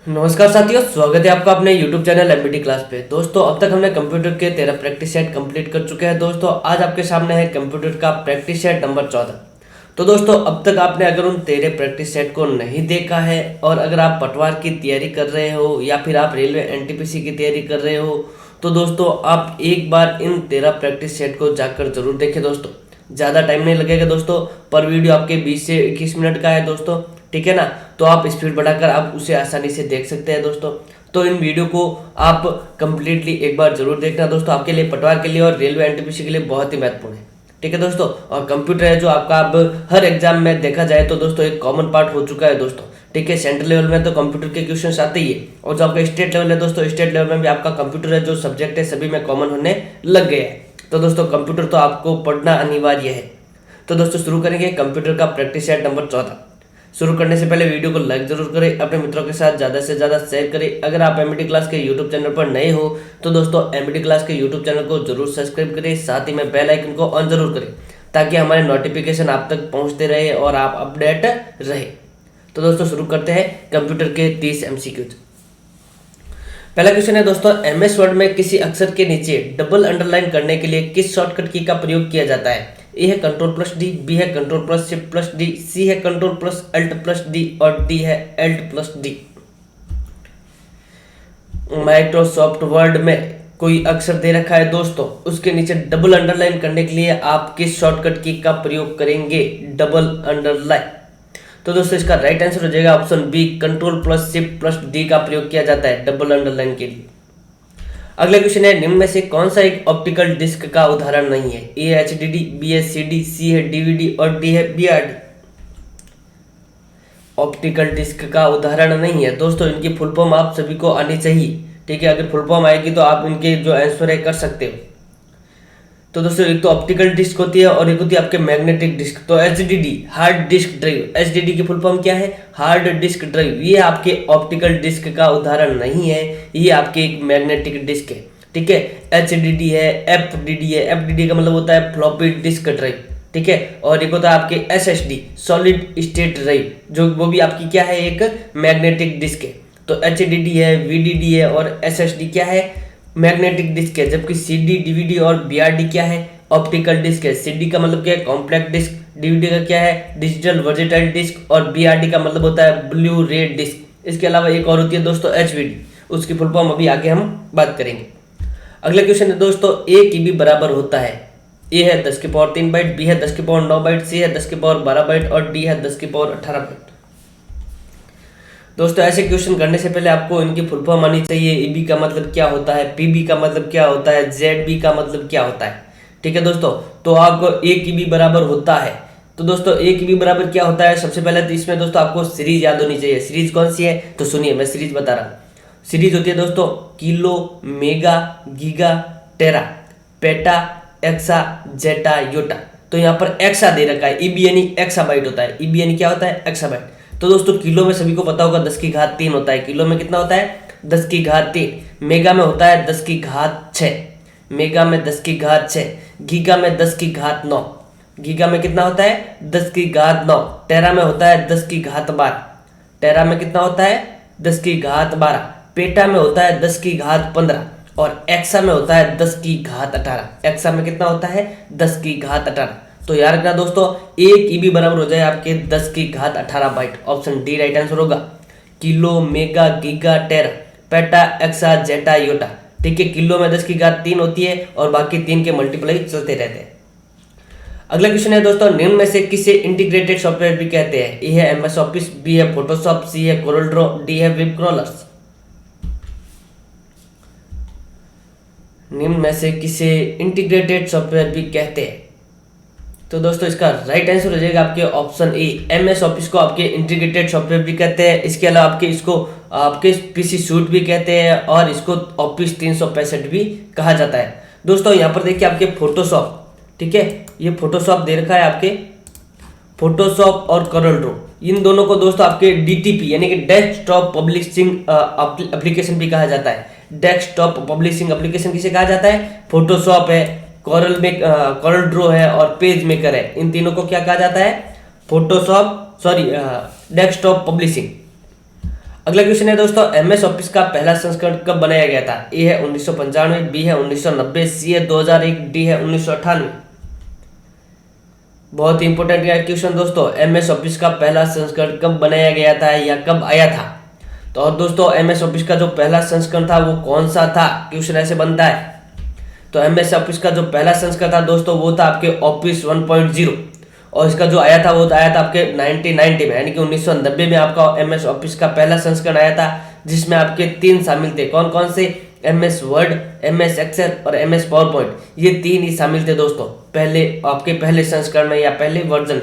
नमस्कार साथियों, स्वागत है आपका अपने YouTube चैनल एमबीटी क्लास पे। दोस्तों, अब तक हमने कंप्यूटर के 13 प्रैक्टिस सेट कंप्लीट कर चुके हैं। दोस्तों, आज आपके सामने है कंप्यूटर का प्रैक्टिस सेट नंबर 14। तो दोस्तों, अब तक आपने अगर उन 13 प्रैक्टिस सेट को नहीं देखा है और अगर आप पटवार की तैयारी कर रहे हो या फिर आप रेलवे एनटीपीसी की तैयारी कर रहे हो तो दोस्तों आप एक बार इन 13 प्रैक्टिस सेट को जाकर जरूर देखें। दोस्तों, ज़्यादा टाइम नहीं लगेगा दोस्तों, पर वीडियो आपके 20 से 21 मिनट का है दोस्तों, ठीक है ना। तो आप स्पीड बढ़ाकर आप उसे आसानी से देख सकते हैं दोस्तों। तो इन वीडियो को आप कंप्लीटली एक बार जरूर देखना दोस्तों, आपके लिए, पटवार के लिए और रेलवे एनटीपीसी के लिए बहुत ही महत्वपूर्ण है, ठीक है दोस्तों। और कंप्यूटर है जो आपका अब हर एग्जाम में देखा जाए तो दोस्तों एक कॉमन पार्ट हो चुका है दोस्तों, ठीक है। सेंट्रल लेवल में तो कंप्यूटर के क्वेश्चन आते ही है, और जो आपका स्टेट लेवल है दोस्तों, स्टेट लेवल में भी आपका कंप्यूटर है जो सब्जेक्ट है सभी में कॉमन होने लग गया है। तो दोस्तों कंप्यूटर तो आपको पढ़ना अनिवार्य है। तो दोस्तों शुरू करेंगे कंप्यूटर का प्रैक्टिस सेट नंबर 14। शुरू करने से पहले वीडियो को लाइक जरूर करें, अपने मित्रों के साथ ज़्यादा से ज़्यादा शेयर करें। अगर आप एमबीटी क्लास के यूट्यूब चैनल पर नए हो तो दोस्तों एमबीटी क्लास के यूट्यूब चैनल को जरूर सब्सक्राइब करें, साथ ही में बेल आइकन को ऑन जरूर करें ताकि हमारे नोटिफिकेशन आप तक पहुंचते रहे और आप अपडेट रहे। तो दोस्तों शुरू करते हैं कंप्यूटर के 30 एमसीक्यूज। पहला क्वेश्चन है दोस्तों, एमएस वर्ड में किसी अक्षर के नीचे डबल अंडरलाइन करने के लिए किस शॉर्टकट की का प्रयोग किया जाता है? ए है कंट्रोल+D, बी है कंट्रोल+Shift+D, सी है कंट्रोल+Alt+D और डी है Alt+D। माइक्रोसॉफ्ट वर्ड में कोई अक्षर दे रखा है दोस्तों, उसके नीचे डबल अंडरलाइन करने के लिए आप किस शॉर्टकट की का प्रयोग करेंगे? Double underline. तो दोस्तों इसका राइट आंसर हो जाएगा ऑप्शन बी, कंट्रोल+Shift+D का प्रयोग किया जाता है डबल अंडरलाइन के लिए। अगला क्वेश्चन है, निम्न में से कौन सा एक ऑप्टिकल डिस्क का उदाहरण नहीं है? ए है HDD, बी है CD, सी है DVD और डी है BRD। ऑप्टिकल डिस्क का उदाहरण नहीं है दोस्तों, इनकी फुल फॉर्म आप सभी को आनी चाहिए, ठीक है। अगर फुल फॉर्म आएगी तो आप इनके जो आंसर है कर सकते हो। तो दोस्तों एक तो ऑप्टिकल डिस्क होती है और एक होती है आपके मैग्नेटिक डिस्क। तो HDD hard disk drive, HDD की फुल फॉर्म क्या है? Hard disk drive. ये आपके ऑप्टिकल डिस्क का उदाहरण नहीं है, ये आपके एक मैग्नेटिक डिस्क है, ठीक है। HDD है, FDD है, FDD का मतलब होता है फ्लॉपी डिस्क ड्राइव, ठीक है। और एक होता है आपके SSD सॉलिड स्टेट ड्राइव, जो वो भी आपकी क्या है? एक मैग्नेटिक डिस्क है। तो HDD है, VDD है और SSD क्या है? मैग्नेटिक डिस्क है। जबकि CD, DVD और BRD क्या है? ऑप्टिकल डिस्क है। CD का मतलब क्या है? Compact disc. DVD का क्या है? Digital versatile disc. और BRD का मतलब होता है ब्लू रे डिस्क। इसके अलावा एक और होती है दोस्तों HVD, उसकी फुल फॉर्म अभी आगे हम बात करेंगे। अगला क्वेश्चन है दोस्तों, A की भी बराबर होता है? A है 10 की पावर 3 बाइट, B है 10 की पावर 9 बाइट, C है 10 की पावर 12 बाइट और D है 10 की पावर 18 बाइट। दोस्तों ऐसे क्वेश्चन करने से पहले आपको इनकी फुल फॉर्म आनी चाहिए। EB का मतलब क्या होता है, PB का मतलब क्या होता है, ZB का मतलब क्या होता है, ठीक है दोस्तों। तो आपको A की भी बराबर होता है। तो दोस्तों A की भी बराबर क्या होता है? सबसे पहले तो इसमें दोस्तों आपको सीरीज याद होनी चाहिए। सीरीज कौन सी है? तो सुनिए, मैं सीरीज बता रहा हूँ। सीरीज होती है दोस्तों kilo, mega, giga, tera, peta, exa, zetta, Yotta. तो यहाँ पर एक्सा दे रखा है, EB यानी एक्साबाइट होता है। EB यानी क्या होता है? एक्साबाइट। तो दोस्तों किलो में सभी को पता होगा 10 की घात 3 होता है। किलो में कितना होता है? 10 की घात 3। मेगा में होता है 10 की घात 6, मेगा में 10 की घात 6। गीगा में 10 की घात 9, गीगा में कितना होता है? 10 की घात 9। टेरा में होता है 10 की घात 12, टेरा में कितना होता है? 10 की घात 12। पेटा में होता है 10 की घात 15 और एक्सा में होता है 10 की घात 18। एक्सा में कितना होता है? 10 की घात 18। तो याद रखना दोस्तों, A की भी बराबर हो जाए आपके 10 की घात 18 byte. Option D right answer होगा। Kilo, mega, giga, tera, peta, exa, zetta, yotta, ठीक है। किलो में 10 की घात 3 होती है और बाकी 3 के मल्टीप्लाई चलते रहते हैं। अगला क्वेश्चन है दोस्तों, निम्न में से किसे इंटीग्रेटेड सॉफ्टवेयर भी कहते हैं? ए है MS ऑफिस, बी है फोटोशॉप, सी है कोरल ड्रॉ, डी है वेब क्रॉलर्स। निम्न में से किसे इंटीग्रेटेड सॉफ्टवेयर भी कहते हैं? तो दोस्तों इसका राइट आंसर हो जाएगा आपके ऑप्शन ए, MS ऑफिस को आपके इंटीग्रेटेड सॉफ्टवेयर भी कहते हैं। इसके अलावा आपके इसको आपके PC सूट भी कहते हैं और इसको ऑफिस 365 भी कहा जाता है। दोस्तों यहाँ पर देखिए आपके फोटोशॉप, ठीक है, ये फोटोशॉप दे रखा है आपके, फोटोशॉप और कोरल ड्रॉ, इन दोनों को दोस्तों आपके DTP यानी कि डेस्कटॉप पब्लिशिंग एप्लीकेशन भी कहा जाता है। डेस्कटॉप पब्लिशिंग एप्लीकेशन किसे कहा जाता है? फोटोशॉप है, कोरल ड्रॉ है और पेज मेकर है। इन तीनों को क्या कहा जाता है? Photoshop desktop publishing. अगला क्वेश्चन है दोस्तों, एमएस ऑफिस का पहला संस्करण कब बनाया गया था? ए है 1995, बी है 1990, सी है 2001, डी है 1998। बहुत ही इंपॉर्टेंट क्वेश्चन दोस्तों, एमएस ऑफिस का पहला संस्करण कब बनाया गया था या कब आया था? तो और दोस्तों एमएस ऑफिस का जो पहला संस्करण था वो कौन सा था? क्वेश्चन ऐसे बनता है। तो एमएस ऑफिस का जो पहला संस्करण था दोस्तों वो था आपके ऑफिस 1.0, और इसका जो आया था वो आया था आपके 1990 में, यानी कि 1990 में आपका एमएस ऑफिस का पहला संस्करण आया था, जिसमें आपके 3 शामिल थे। कौन कौन से? एमएस वर्ड, एमएस एक्सेल और एमएस पावर पॉइंट, ये 3 ही शामिल थे दोस्तों पहले आपके पहले संस्करण में या पहले वर्जन।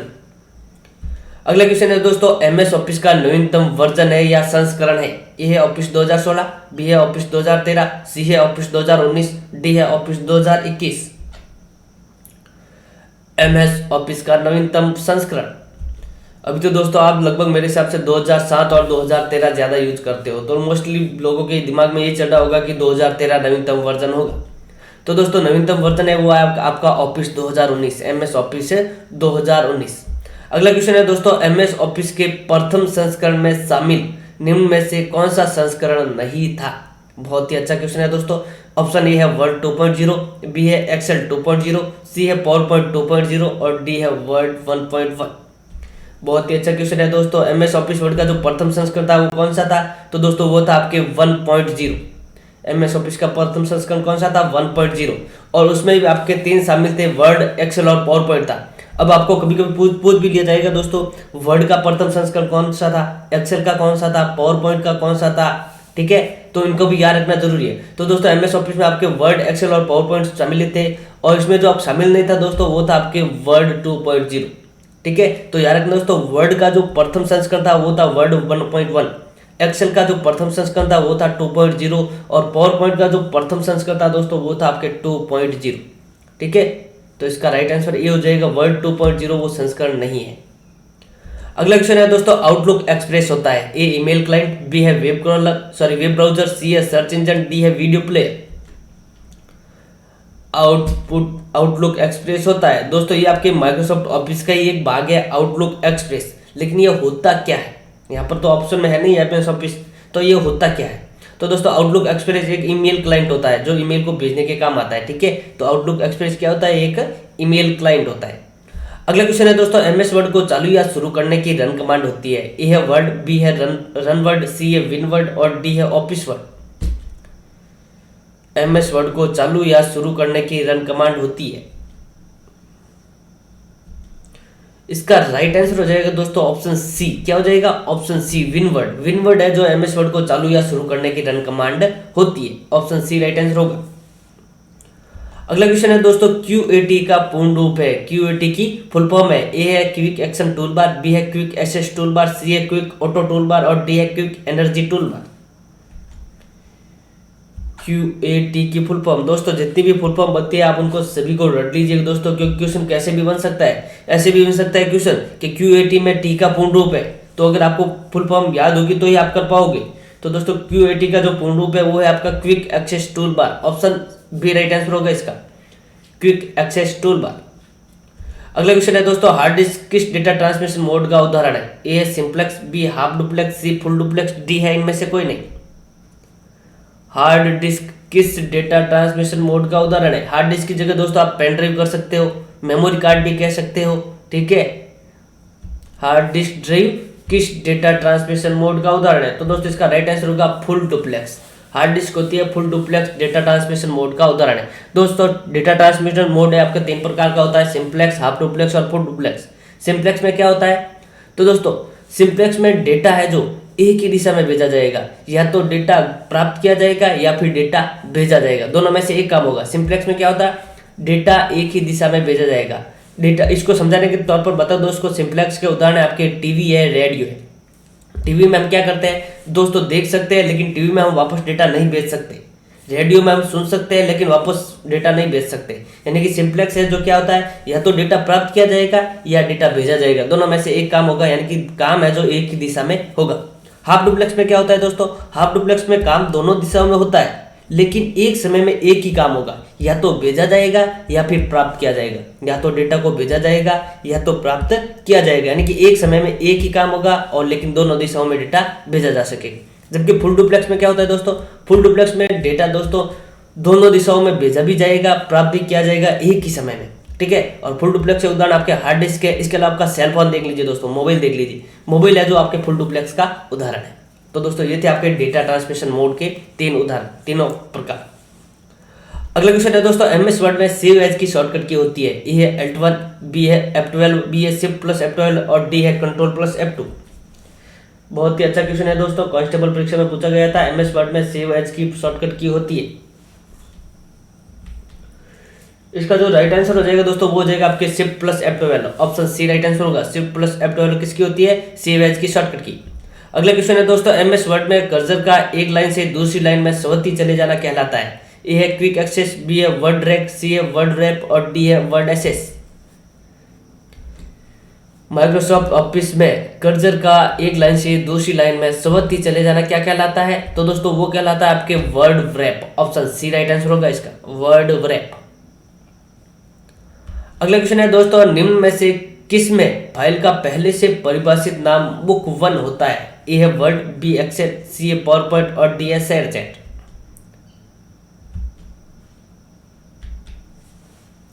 अगला क्वेश्चन है दोस्तों, एमएस ऑफिस का नवीनतम वर्जन है या संस्करण है? ए है ऑफिस 2016, बी है ऑफिस 2013, सी है ऑफिस 2019, डी है ऑफिस 2021। एमएस ऑफिस का नवीनतम संस्करण। अभी तो दोस्तों आप लगभग मेरे हिसाब से 2007 और 2013 ज़्यादा यूज करते हो, तो मोस्टली लोगों के दिमाग में ये चल रहा होगा कि 2013 नवीनतम वर्जन होगा। तो दोस्तों नवीनतम वर्जन है वो आपका ऑफिस 2019, एमएस ऑफिस 2019। अगला क्वेश्चन है दोस्तों, एमएस ऑफिस के प्रथम संस्करण में शामिल निम्न में से कौन सा संस्करण नहीं था? बहुत ही अच्छा क्वेश्चन है दोस्तों। ऑप्शन ए है वर्ड 2.0, बी है एक्सेल 2.0, सी है पावर पॉइंट 2.0 और डी है वर्ड 1.1। बहुत ही अच्छा क्वेश्चन है दोस्तों। एमएस ऑफिस वर्ड का जो प्रथम संस्करण था वो कौन सा था? तो दोस्तों वो था आपके 1.0। एमएस ऑफिस का प्रथम संस्करण कौन सा था? 1.0, और उसमें भी आपके 3 शामिल थे, वर्ड, एक्सेल और पावर पॉइंट था। अब आपको कभी कभी पूछ भी लिया जाएगा दोस्तों, वर्ड का प्रथम संस्करण कौन सा था, एक्सेल का कौन सा था, पावर पॉइंट का कौन सा था, ठीक है, तो इनको भी याद रखना जरूरी है। तो दोस्तों एमएस ऑफिस में आपके वर्ड, एक्सेल और पावर पॉइंट शामिल थे, और इसमें जो आप शामिल नहीं था दोस्तों वो था आपके वर्ड 2.0, ठीक है। तो याद रखना दोस्तों, वर्ड का जो प्रथम संस्करण था वो था वर्ड 1.1, एक्सेल का जो प्रथम संस्करण था वो था 2.0, और पावर पॉइंट का जो प्रथम संस्करण था दोस्तों वो था आपके 2.0, ठीक है। तो इसका राइट आंसर ये हो जाएगा, वर्ड 2.0 वो संस्करण नहीं है। अगला क्वेश्चन है दोस्तों, आउटलुक एक्सप्रेस होता है? ए ईमेल क्लाइंट, बी है वेब ब्राउजर, सी है सर्च इंजन, डी है वीडियो प्लेयर। आउटलुक एक्सप्रेस होता है दोस्तों, ये आपके माइक्रोसॉफ्ट ऑफिस का ही एक भाग है आउटलुक एक्सप्रेस। लेकिन ये होता क्या है? यहाँ पर तो ऑप्शन में है नहीं एमएस ऑफिस, तो ये होता क्या है? तो दोस्तों आउटलुक एक्सप्रेस एक ईमेल क्लाइंट होता है जो ईमेल को भेजने के काम आता है, ठीक है। तो आउटलुक एक्सप्रेस क्या होता है? एक ईमेल क्लाइंट होता है। अगला क्वेश्चन है दोस्तों, एमएस वर्ड को चालू या शुरू करने की रन कमांड होती है? ए है वर्ड, बी है रन वर्ड, सी है विन वर्ड और डी है ऑफिस वर्ड। एमएस वर्ड को चालू या शुरू करने की रन कमांड होती है। इसका राइट आंसर हो जाएगा दोस्तों ऑप्शन सी। क्या हो जाएगा? Option C, Winword. Winword है जो एमएस वर्ड को चालू या शुरू करने की रन कमांड होती है। ऑप्शन सी राइट आंसर होगा। अगला क्वेश्चन है दोस्तों, क्यूएटी का पूर्ण रूप है? क्यूएटी की फुल फॉर्म है? ए है क्विक एक्शन टूलबार, बी है क्विक एक्सेस टूलबार, सी है क्विक ऑटो टूलबार और डी है क्विक एनर्जी टूलबार। क्यूएटी की फुल फॉर्म दोस्तों, जितनी भी फुल फॉर्म बनती है आप उनको सभी को रट लीजिएगा दोस्तों, क्योंकि क्वेश्चन कैसे भी बन सकता है। ऐसे भी बन सकता है क्वेश्चन कि क्यूएटी में टी का पूर्ण रूप है, तो अगर आपको फुल फॉर्म याद होगी तो ही आप कर पाओगे। तो दोस्तों क्यूएटी का जो पूर्ण रूप है वो है आपका quick access toolbar. Option B right answer होगा इसका, क्विक एक्सेस टूलबार। अगला क्वेश्चन है दोस्तों, हार्ड डिस्क किस डेटा ट्रांसमिशन मोड का उदाहरण है? ए है simplex, B half duplex, C full duplex, D है इनमें से कोई नहीं। हार्ड डिस्क किस डेटा ट्रांसमिशन मोड का उदाहरण है? हार्ड डिस्क की जगह दोस्तों आप पेन ड्राइव कर सकते हो, मेमोरी कार्ड भी कह सकते हो, ठीक है। हार्ड डिस्क ड्राइव किस डेटा ट्रांसमिशन मोड का उदाहरण है? तो दोस्तों इसका राइट आंसर होगा फुल डुप्लेक्स। हार्ड डिस्क होती है full duplex data transmission mode का उदाहरण है। दोस्तों डेटा ट्रांसमिशन मोड है आपका 3 प्रकार का होता है, सिंप्लेक्स, हाफ डुप्लेक्स और फुल डुप्लेक्स। सिंप्लेक्स में क्या होता है? तो दोस्तों सिंप्लेक्स में डेटा है जो एक ही दिशा में भेजा जाएगा, या तो डेटा प्राप्त किया जाएगा या फिर डेटा भेजा जाएगा, दोनों में से एक काम होगा। सिंप्लेक्स में क्या होता है? डेटा एक ही दिशा में भेजा जाएगा। डेटा इसको समझाने के तौर पर बता दो उसको, सिंप्लेक्स के उदाहरण आपके टीवी है, रेडियो है। टीवी में हम क्या करते हैं दोस्तों, देख सकते हैं लेकिन टीवी में हम वापस डेटा नहीं भेज सकते। रेडियो में हम सुन सकते हैं लेकिन वापस डेटा नहीं भेज सकते। यानी कि सिंप्लेक्स है जो क्या होता है, या तो डेटा प्राप्त किया जाएगा या डेटा भेजा जाएगा, दोनों में से एक काम होगा, यानी कि काम है जो एक ही दिशा में होगा। हाफ डुप्लेक्स में क्या होता है दोस्तों? हाफ डुप्लेक्स में काम दोनों दिशाओं में होता है लेकिन एक समय में एक ही काम होगा, या तो भेजा जाएगा या फिर प्राप्त किया जाएगा। या तो डेटा को भेजा जाएगा या तो प्राप्त किया जाएगा, यानी कि एक समय में एक ही काम होगा और लेकिन दोनों दिशाओं में डेटा भेजा जा सके। जबकि फुल डुप्लेक्स में क्या होता है दोस्तों, फुल डुप्लेक्स में डेटा दोस्तों दोनों दिशाओं में भेजा भी जाएगा, प्राप्त भी किया जाएगा एक ही समय में, ठीक है। और फुल डुप्लेक्स के उदाहरण आपके हार्ड डिस्क है, इसके अलावा आपका सेल फोन देख लीजिए दोस्तों, मोबाइल देख लीजिए, मोबाइल है जो आपके फुल डुप्लेक्स का उदाहरण है। तो दोस्तों ये थे आपके डेटा ट्रांसमिशन मोड के 3 उदाहरण, तीनों प्रकार। अगला क्वेश्चन है दोस्तों, एमएस वर्ड में सेव एज की शॉर्टकट की होती है। ए है Alt1, बी है F12, बी है शिफ्ट प्लस F12 और डी है कंट्रोल प्लस F2। बहुत ही अच्छा क्वेश्चन है दोस्तों, कांस्टेबल परीक्षा में पूछा गया था। एमएस वर्ड में सेव एज की शॉर्टकट की होती है। इसका जो राइट आंसर हो जाएगा दोस्तों वो हो जाएगा आपके shift plus F12, option C right answer होगा। शिफ्ट प्लस F12 किसकी होती है, सेव एज की शॉर्टकट की। अगला क्वेश्चन है दोस्तों, एमएस वर्ड में कर्सर का एक लाइन से दूसरी लाइन में स्वतः चले जाना कहलाता है। ए है क्विक एक्सेस, बी है वर्ड रैक, सी है वर्ड रैप और डी है वर्ड एसेस। माइक्रोसॉफ्ट ऑफिस में कर्सर का एक लाइन से दूसरी लाइन में स्वतः चले जाना क्या कहलाता है, तो दोस्तों वो कहलाता है आपके word wrap, option C right answer होगा इसका, वर्ड रैप। अगला क्वेश्चन है दोस्तों, निम्न में से किस में फाइल का पहले से परिभाषित नाम बुक 1 होता है। ए है वर्ड, बी एक्सेल, सी है पावरपॉइंट और डी है शेयरचैट।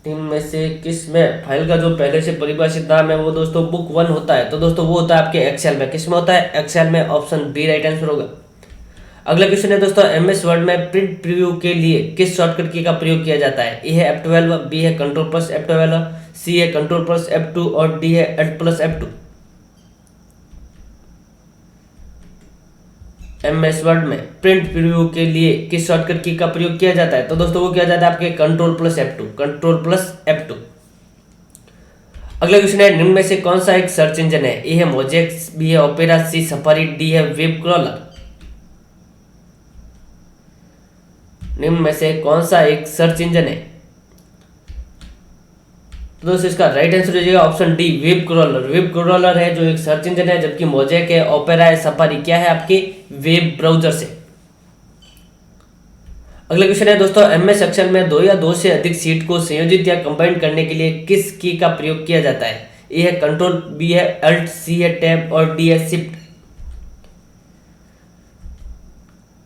निम्न में से किस में फाइल का जो पहले से परिभाषित नाम है वो दोस्तों बुक 1 होता है, तो दोस्तों वो होता है आपके एक्सेल में। किस में होता है, एक्सेल में, ऑप्शन बी राइट आंसर होगा। अगला क्वेश्चन है दोस्तों, एमएस वर्ड में प्रिंट प्रीव्यू के लिए किस शॉर्टकट की का प्रयोग किया जाता है। ए है F12, बी है कंट्रोल प्लस F12, सी है कंट्रोल प्लस F2 और डी है Alt plus F2। MS word में प्रिंट प्रीव्यू के लिए किस शॉर्टकट की का प्रयोग किया जाता है, तो दोस्तों वो किया जाता है आपके control plus F2, control plus F2। अगला क्वेश्चन है, निम्न में से कौन सा एक सर्च इंजन है। ए है मोजेक्स, बी है ओपेरा, सी सफारी, डी है वेब क्रॉलर। निम्न में से कौन सा एक सर्च इंजन है, तो दोस्तों इसका राइट आंसर हो जाएगा option D, web crawler. Web crawler है जो एक सर्च इंजन है, जबकि मोजेक है, ओपेरा है, सफारी क्या है आपके वेब ब्राउजर से। अगला क्वेश्चन है दोस्तों, एमएस एक्सेल में 2 या 2 से अधिक सीट को संयोजित या कंबाइन करने के लिए किस की का प्रयोग किया जाता है। ए है कंट्रोल, बी है अल्ट, सी है टैब और डी है शिफ्ट।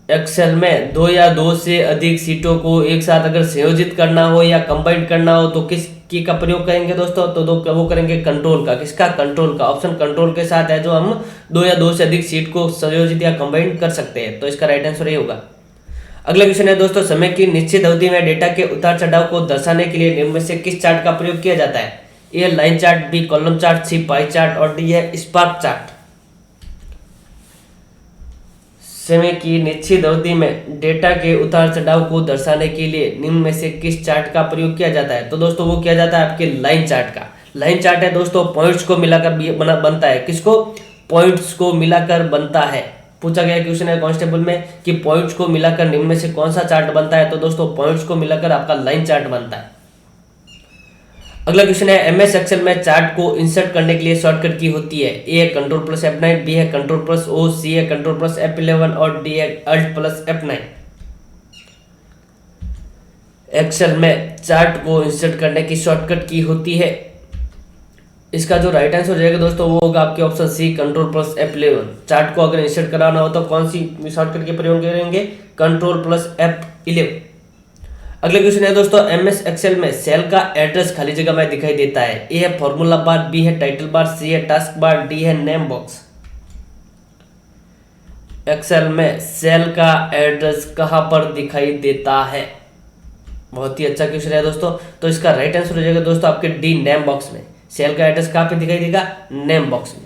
एक्सेल में 2 या 2 से अधिक सीटों को एक साथ अगर संयोजित करना हो या कंबाइन करना हो तो किस की का प्रयोग करेंगे दोस्तों, तो वो करेंगे कंट्रोल का। किसका, कंट्रोल का। ऑप्शन कंट्रोल के साथ है जो हम 2 या 2 से अधिक सीट को संयोजित या कंबाइन कर सकते हैं, तो इसका राइट आंसर ये होगा। अगला क्वेश्चन है दोस्तों, समय की निश्चित अवधि में डेटा के उतार चढ़ाव को दर्शाने के लिए निम्न में से किस चार्ट का प्रयोग किया जाता है। A line chart, B column chart, C pie chart और डी है स्पार्क चार्ट। समय की निश्चित अवधि में डेटा के उतार चढ़ाव को दर्शाने के लिए निम्न में से किस चार्ट का प्रयोग किया जाता है, तो दोस्तों वो किया जाता है आपके लाइन चार्ट का। लाइन चार्ट है दोस्तों पॉइंट्स को मिलाकर बनता है। किसको, पॉइंट्स को मिलाकर बनता है। पूछा गया क्वेश्चन है कांस्टेबल में कि पॉइंट्स को मिलाकर निम्न में से कौन सा चार्ट बनता है, तो दोस्तों पॉइंट्स को मिलाकर आपका लाइन चार्ट बनता है। अगला क्वेश्चन है, एमएस एक्सेल में चार्ट को इंसर्ट करने के लिए शॉर्टकट की होती है। ए है कंट्रोल प्लस F9, बी है कंट्रोल प्लस O, सी है कंट्रोल प्लस F11 और डी है अल्ट प्लस F9। एक्सेल में चार्ट को इंसर्ट करने की शॉर्टकट की होती है। इसका जो राइट आंसर हो जाएगा दोस्तों वो होगा आपके option C, control plus F11। Chart को अगर इंसर्ट कराना हो तो कौन सी शॉर्टकट के प्रयोग करेंगे, कंट्रोल प्लस F11। अगला क्वेश्चन है दोस्तों, एमएस एक्सेल में सेल का एड्रेस खाली जगह में दिखाई देता है। ए है फॉर्मूला बार, बी है टाइटल बार, सी है टास्क बार, डी है नेम बॉक्स। एक्सेल में सेल का एड्रेस कहां पर दिखाई देता है, बहुत ही अच्छा क्वेश्चन है दोस्तों। तो इसका राइट आंसर हो जाएगा दोस्तों आपके डी, नेम बॉक्स में। सेल का एड्रेस कहां पे दिखाई देगा, नेम बॉक्स में।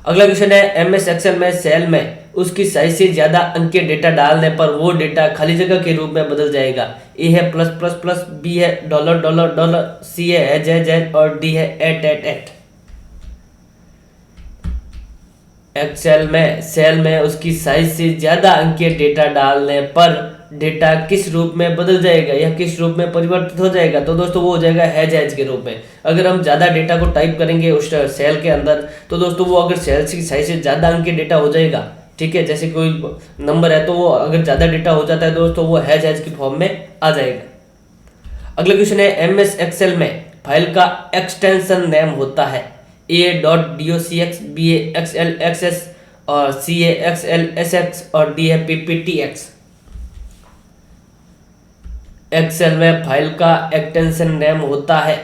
अगला क्वेश्चन है, एमएस एक्सेल में सेल में उसकी साइज से ज्यादा अंक के डेटा डालने पर वो डेटा खाली जगह के रूप में बदल जाएगा। ए है प्लस प्लस प्लस, बी है डॉलर डॉलर डॉलर, सी है एज और डी है एट। एक्सेल में सेल में उसकी साइज से ज्यादा अंक के डेटा डालने पर डेटा किस रूप में बदल जाएगा या किस रूप में परिवर्तित हो जाएगा, तो दोस्तों वो हो जाएगा हैज के रूप में। अगर हम ज़्यादा डेटा को टाइप करेंगे उस सेल के अंदर तो दोस्तों वो अगर सेल की साइज से ज़्यादा अंक के डेटा हो जाएगा, ठीक है, जैसे कोई नंबर है तो वो अगर ज़्यादा डेटा हो जाता है दोस्तों वो हैज की फॉर्म में आ जाएगा। अगला क्वेश्चन है, एमएस एक्सेल में फाइल का एक्सटेंशन नेम होता है। A.docx, B.xl, XS और सी है XLSX और डी है PPTX। एक्सेल में फाइल का एक्सटेंशन नेम होता है।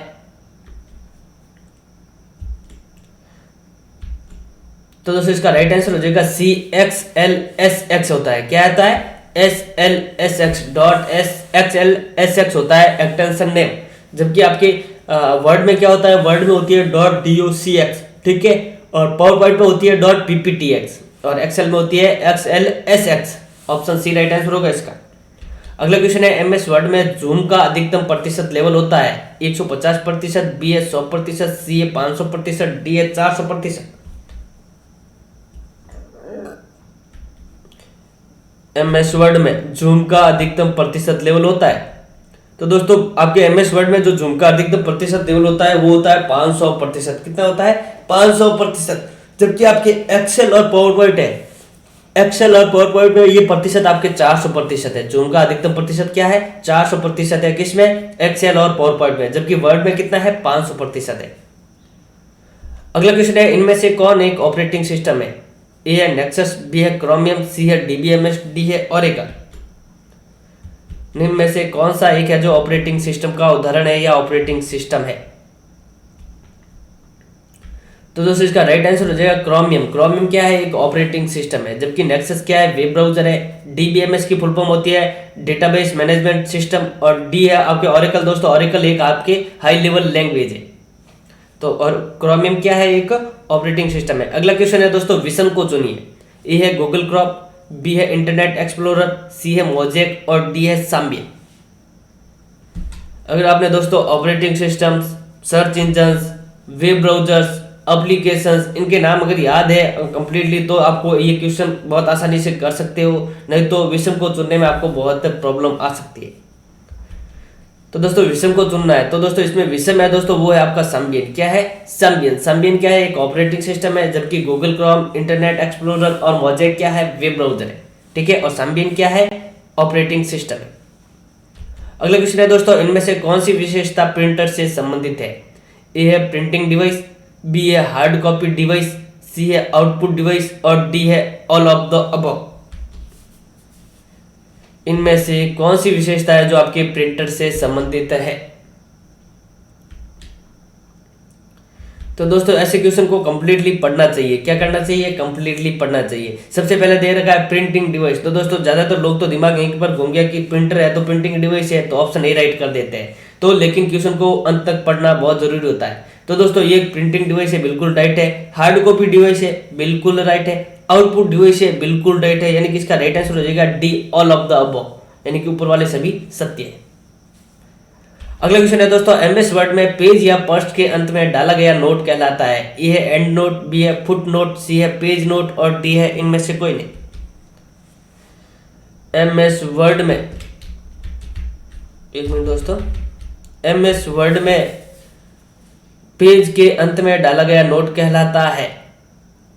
तो दोस्तों इसका राइट आंसर हो जाएगा CXLSX होता है। क्या होता है? SLSX.XLSX होता है एक्सटेंशन नेम। जबकि आपके वर्ड में क्या होता है? वर्ड में होती है .docx, ठीक है, और पावर पॉइंट में होती है .pptx और एक्सेल में होती है XLSX। Option C right answer होगा इसका। अगला क्वेश्चन है, MS वर्ड में जूम का अधिकतम प्रतिशत लेवल होता है 150%, बी है 100%, सी है 500%, डी है 400%। MS वर्ड में जूम का अधिकतम प्रतिशत लेवल होता है। तो दोस्तों आपके MS वर्ड में जो जूम का अधिकतम प्रतिशत लेवल होता है वो होता है 500%। कितना होता है? 500%। जबकि आपके एक्सेल और पावर पॉइंट है, एक्सेल और पावर पॉइंट में ये प्रतिशत आपके 400% है। जूम का अधिकतम प्रतिशत क्या है? 400% है। किसमें? एक्सेल और पावर पॉइंट में। जबकि वर्ड में कितना है? 500% है। अगला क्वेश्चन है, इनमें से कौन एक ऑपरेटिंग सिस्टम है? ए है नेक्सस, बी है क्रोमियम, सी है DBMS, डी है ओरेकल। निम्न में से कौन सा एक है जो ऑपरेटिंग सिस्टम का उदाहरण है या ऑपरेटिंग सिस्टम है? तो दोस्तों इसका राइट आंसर हो जाएगा क्रोमियम। क्रोमियम क्या है? एक ऑपरेटिंग सिस्टम है। जबकि नेक्सस क्या है? वेब ब्राउजर है। DBMS की फुल फॉर्म होती है डेटाबेस मैनेजमेंट सिस्टम और डी है आपके ओरेकल। दोस्तों ओरेकल एक आपके हाई लेवल लैंग्वेज है। तो और क्रोमियम क्या है? एक ऑपरेटिंग सिस्टम है। अगला क्वेश्चन है दोस्तों, विषम को चुनिए। ए है गूगल क्रोम, बी है इंटरनेट एक्सप्लोरर, सी है मोजेक और डी है सांबिया। अगर आपने दोस्तों operating systems, search engines, web browsers, applications, इनके नाम अगर याद है कंप्लीटली तो आपको ये क्वेश्चन बहुत आसानी से कर सकते हो। नहीं तो विषम को चुनने में आपको बहुत प्रॉब्लम आ सकती है। तो दोस्तों विषम को चुनना है। तो दोस्तों इसमें विषम है दोस्तों, वो है आपका संबियन। क्या है? संबियन। संबियन क्या है? एक ऑपरेटिंग सिस्टम है। जबकि गूगल क्रोम, इंटरनेट एक्सप्लोरर और मोजेक क्या है? वेब ब्राउजर है, ठीक है। और संबियन क्या है? ऑपरेटिंग सिस्टम है। अगला क्वेश्चन है दोस्तों, इनमें से कौन सी विशेषता प्रिंटर से संबंधित है? ए है प्रिंटिंग डिवाइस, बी है हार्ड कॉपी डिवाइस, सी है आउटपुट डिवाइस और डी है ऑल ऑफ द अबव। इनमें से कौन सी विशेषता है जो आपके प्रिंटर से संबंधित है? तो दोस्तों ऐसे क्वेश्चन को कंप्लीटली पढ़ना चाहिए। क्या करना चाहिए? कंप्लीटली पढ़ना चाहिए। सबसे पहले दे रखा है प्रिंटिंग डिवाइस। तो दोस्तों ज्यादातर लोग तो दिमाग यहीं पर घूम गया कि प्रिंटर है तो प्रिंटिंग डिवाइस है, तो ऑप्शन ए राइट कर देते हैं। तो लेकिन क्वेश्चन को अंत तक पढ़ना बहुत जरूरी होता है। तो दोस्तों ये प्रिंटिंग डिवाइस है, बिल्कुल राइट है। हार्ड कॉपी डिवाइस है, बिल्कुल राइट है। आउटपुट डिवाइस है, बिल्कुल राइट है। यानी कि इसका राइट आंसर हो जाएगा D all of the above, यानी कि ऊपर वाले सभी सत्य है। अगला क्वेश्चन है दोस्तों, MS वर्ड में पेज या पृष्ठ के अंत में डाला गया नोट कहलाता है? ए है एंड नोट, बी है फुट नोट, सी है पेज नोट और डी है इनमें से कोई नहीं। MS वर्ड में, एक मिनट दोस्तों, MS वर्ड में पेज के अंत में डाला गया नोट कहलाता है।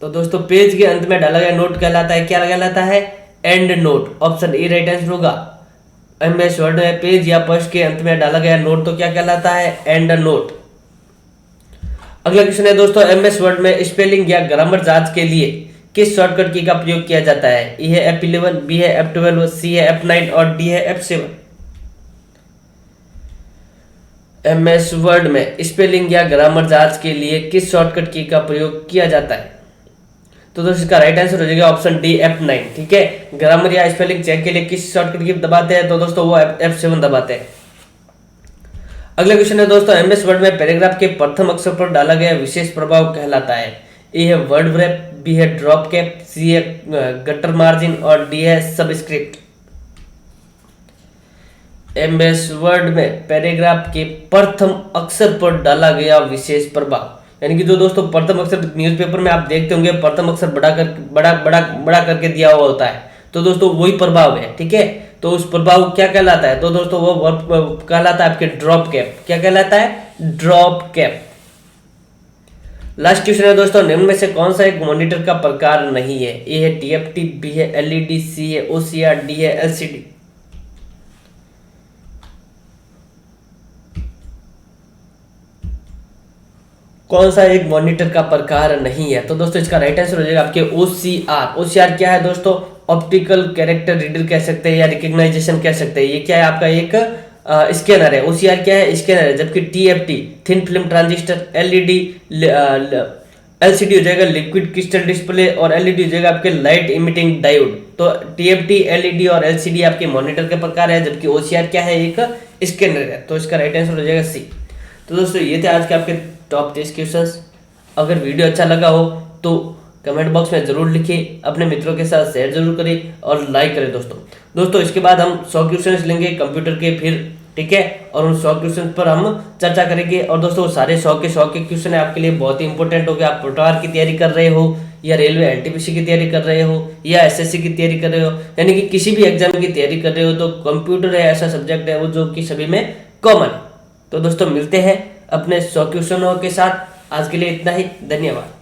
तो दोस्तों पेज के अंत में डाला गया नोट कहलाता है, क्या कहलाता है? And note. Option A right answer होगा। MS वर्ड में पेज या पृष्ठ के अंत में डाला गया नोट तो क्या कहलाता है? And note. अगला क्वेश्चन है दोस्तों, MS वर्ड में स्पेलिंग या ग्रामर जांच के लिए किस शॉर्टकट की का प्रयोग किया जाता है? ए है F11, बी है F12, सी है F9 और डी है F7। MS वर्ड में स्पेलिंग या ग्रामर जांच के लिए किस शॉर्टकट की का प्रयोग किया जाता है? तो दोस्तों इसका राइट आंसर हो जाएगा ऑप्शन डी F9, ठीक है। ग्रामर या स्पेलिंग चेक के लिए किस शॉर्टकट की दबाते हैं? तो दोस्तों वो F7 दबाते हैं। अगला क्वेश्चन है दोस्तों, MS वर्ड में पैराग्राफ के प्रथम अक्षर पर डाला गया विशेष प्रभाव कहलाता है? ए है वर्ड व्रैप, बी है ड्रॉप कैप, सी है गटर मार्जिन और डी है सबस्क्रिप्ट। MS वर्ड में पैराग्राफ के प्रथम अक्षर पर डाला गया विशेष प्रभाव, यानी कि जो दोस्तों प्रथम अक्षर न्यूज़पेपर में आप देखते होंगे प्रथम अक्षर बड़ा करके दिया हुआ होता है, तो दोस्तों वही प्रभाव है, ठीक है। तो उस प्रभाव क्या कहलाता है? तो दोस्तों वो कहलाता है आपके ड्रॉप कैप। क्या कहलाता है? Drop cap. लास्ट क्वेश्चन है दोस्तों, निम्न में से कौन सा एक मॉनिटर का प्रकार नहीं है? ए है TFT, बी है LED, सी है OCR, डी है LCD। कौन सा एक मॉनिटर का प्रकार नहीं है? तो दोस्तों इसका राइट आंसर हो जाएगा आपके OCR। OCR क्या है दोस्तों? ऑप्टिकल कैरेक्टर रीडर कह सकते हैं या रिकग्नाइजेशन कह सकते हैं। ये क्या है? आपका एक स्कैनर है। OCR क्या है? स्कैनर है। जबकि TFT thin film transistor, LED LCD हो जाएगा लिक्विड क्रिस्टल डिस्प्ले, और LED हो जाएगा आपके लाइट इमिटिंग डायोड। तो TFT, LED और LCD आपके मॉनिटर के प्रकार है, जबकि OCR क्या है? एक स्कैनर है। तो इसका राइट आंसर हो जाएगा C। तो दोस्तों ये थे आज के आपके टॉप 30 क्वेश्चंस। अगर वीडियो अच्छा लगा हो तो कमेंट बॉक्स में जरूर लिखिए, अपने मित्रों के साथ शेयर जरूर करें और लाइक करें दोस्तों इसके बाद हम 100 क्वेश्चंस लेंगे कंप्यूटर के फिर, ठीक है, और उन 100 क्वेश्चन पर हम चर्चा करेंगे। और दोस्तों सारे 100 के क्वेश्चन आपके लिए बहुत ही इंपॉर्टेंट हो गए। आप पटवार की तैयारी कर रहे हो या रेलवे NTPC की तैयारी कर रहे हो या SSC की तैयारी कर रहे हो, यानी कि किसी भी एग्जाम की तैयारी कर रहे हो, तो कंप्यूटर है ऐसा सब्जेक्ट है वो जो कि सभी में कॉमन है। तो दोस्तों मिलते हैं अपने 100 क्वेश्चनों के साथ। आज के लिए इतना ही, धन्यवाद।